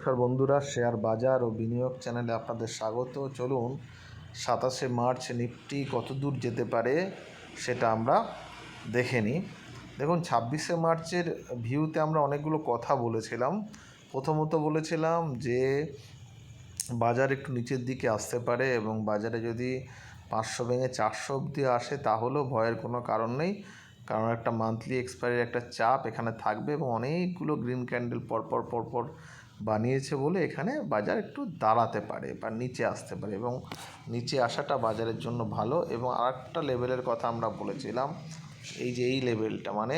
নমস্কার বন্ধুরা, শেয়ার বাজার ও বিনিয়োগ চ্যানেলে আপনাদের স্বাগত। চলুন 27শে মার্চ নিফটি কত দূর যেতে পারে সেটা আমরা দেখে নিই। দেখুন, 26শে মার্চের ভিউতে আমরা অনেকগুলো কথা বলেছিলাম। প্রথমত বলেছিলাম যে বাজার একটু নিচের দিকে আসতে পারে এবং বাজারে যদি 500 ভেঙে 400 অবধি আসে তাহলেও ভয়ের কোনো কারণ নেই, কারণ একটা মান্থলি এক্সপায়ারির একটা চাপ এখানে থাকবে এবং অনেকগুলো গ্রিন ক্যান্ডেল পরপর বানিয়েছে বলে এখানে বাজার একটু দাঁড়াতে পারে বা নিচে আসতে পারে এবং নিচে আসাটা বাজারের জন্য ভালো। এবং আরেকটা লেভেলের কথা আমরা বলেছিলাম, এই লেভেলটা মানে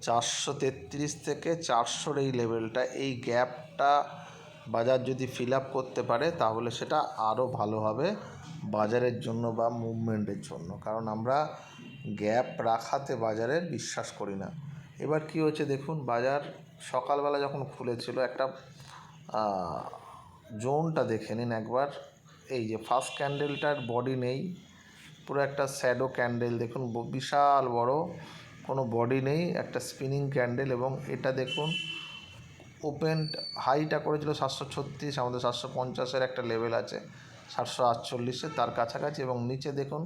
433 থেকে 400 এই লেভেলটা, এই গ্যাপটা বাজার যদি ফিল আপ করতে পারে তাহলে সেটা আরও ভালো হবে বাজারের জন্য বা মুভমেন্টের জন্য, কারণ আমরা গ্যাপ রাখাতে বাজারের বিশ্বাস করি না। এবার কি হচ্ছে দেখুন, বাজার সকালবেলা যখন খুলেছিল একটা জোনটা দেখে নিন একবার। এই যে ফার্স্ট ক্যান্ডেলটার বডি নেই, পুরো একটা শ্যাডো ক্যান্ডেল দেখুন, বিশাল বড় কোনো বডি নেই, একটা স্পিনিং ক্যান্ডেল। এবং এটা দেখুন ওপেন হাইটা করেছিল 736, আমাদের 750-এর একটা লেভেল আছে 748-এর তার কাছাকাছি, এবং নিচে দেখুন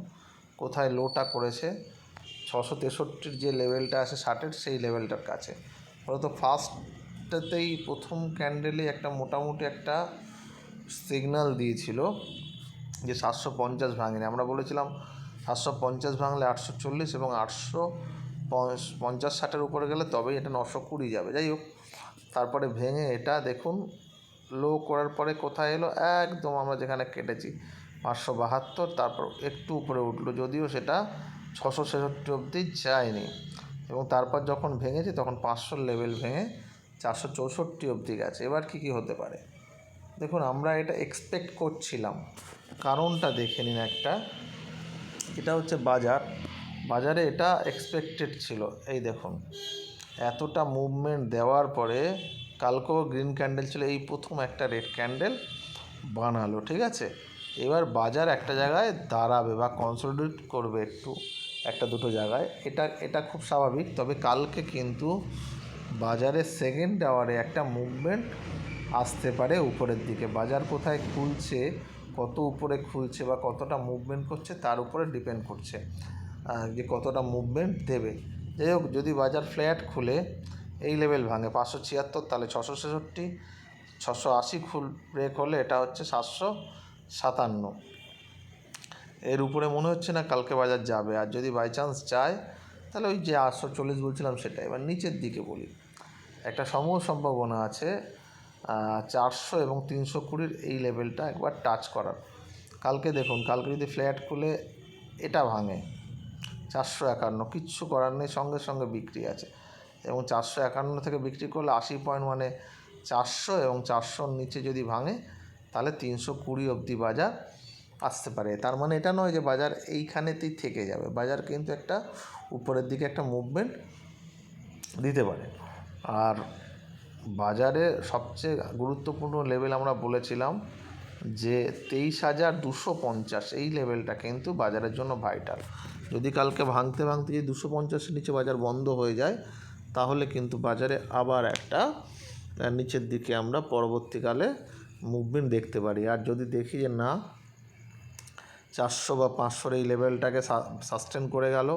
কোথায় লোটা করেছে 663-র যে লেভেলটা আছে 60-এর, সেই লেভেলটার কাছে। ফলত ফার্স্টটাতেই প্রথম ক্যান্ডেলে একটা মোটামুটি একটা সিগন্যাল দিয়েছিল যে 750 ভাঙেনি। আমরা বলেছিলাম 750 ভাঙলে 840 এবং 850-60-এর উপরে গেলে তবেই এটা 920 যাবে। যাই হোক, তারপরে ভেঙে এটা দেখুন লো করার পরে কোথায় এলো, একদম আমরা যেখানে কেটেছি 572, তারপর একটু উপরে উঠলো, যদিও সেটা 666 অবধি যায়নি। এবং তারপর যখন ভেঙেছে তখন 500 লেভেল ভেঙে 464 অবধি গেছে। এবার কি হতে পারে দেখুন, আমরা এটা এক্সপেক্ট করছিলাম। কারণটা দেখে নিন একটা, এটা হচ্ছে বাজারে এটা এক্সপেক্টেড ছিল। এই দেখুন এতটা মুভমেন্ট দেওয়ার পরে কালকেও গ্রিন ক্যান্ডেল ছিল, এই প্রথম একটা রেড ক্যান্ডেল বানালো, ঠিক আছে। এবার বাজার একটা জায়গায় দাঁড়াবে বা কনসলিডেট করবে একটু একটা দুটো জায়গায়, এটা খুব স্বাভাবিক। তবে কালকে কিন্তু বাজারের সেকেন্ড আওয়ারে একটা মুভমেন্ট আসতে পারে উপরের দিকে। বাজার কোথায় খুলছে, কত উপরে খুলছে বা কতটা মুভমেন্ট করছে তার উপরে ডিপেন্ড করছে যে কতটা মুভমেন্ট দেবে। যাই হোক, যদি বাজার ফ্ল্যাট খুলে এই লেভেল ভাঙে 576, তাহলে 666, 680 ব্রেক হলে এটা হচ্ছে 757। এর উপরে মনে হচ্ছে না কালকে বাজার যাবে। আর যদি বাই চান্স যায় তাহলে ওই যে 840 বলছিলাম সেটা। এবার নিচের দিকে বলি, একটা সম্ভাবনা আছে 400 এবং 320 এই লেভেলটা একবার টাচ করার। কালকে দেখুন, কালকে যদি ফ্ল্যাট খুলে এটা ভাঙে 451, কিচ্ছু করার নেই, সঙ্গে বিক্রি আছে। এবং 451 থেকে বিক্রি করলে 80 পয়েন্ট মানে 400, এবং 400-র নিচে যদি ভাঙে তাহলে 320 অবধি বাজার আসতে পারে। তার মানে এটা নয় যে বাজার এইখানেতেই থেকে যাবে, বাজার কিন্তু একটা উপরের দিকে একটা মুভমেন্ট দিতে পারে। আর বাজারে সবচেয়ে গুরুত্বপূর্ণ লেভেল আমরা বলেছিলাম যে 23,250, এই লেভেলটা কিন্তু বাজারের জন্য ভাইটাল। যদি কালকে ভাঙতে যদি 250-এর নিচে বাজার বন্ধ হয়ে যায় তাহলে কিন্তু বাজারে আবার একটা নিচের দিকে আমরা পরবর্তীকালে মুভমেন্ট দেখতে পারি। আর যদি দেখি যে না 400 বা 500 এই লেভেলটাকে সাস্টেন করে গেল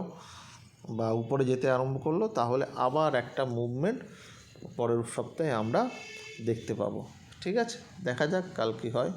বা উপরে যেতে আরম্ভ করলো, তাহলে আবার একটা মুভমেন্ট পরের সপ্তাহে আমরা দেখতে পাবো। ঠিক আছে, দেখা যাক কাল কী হয়।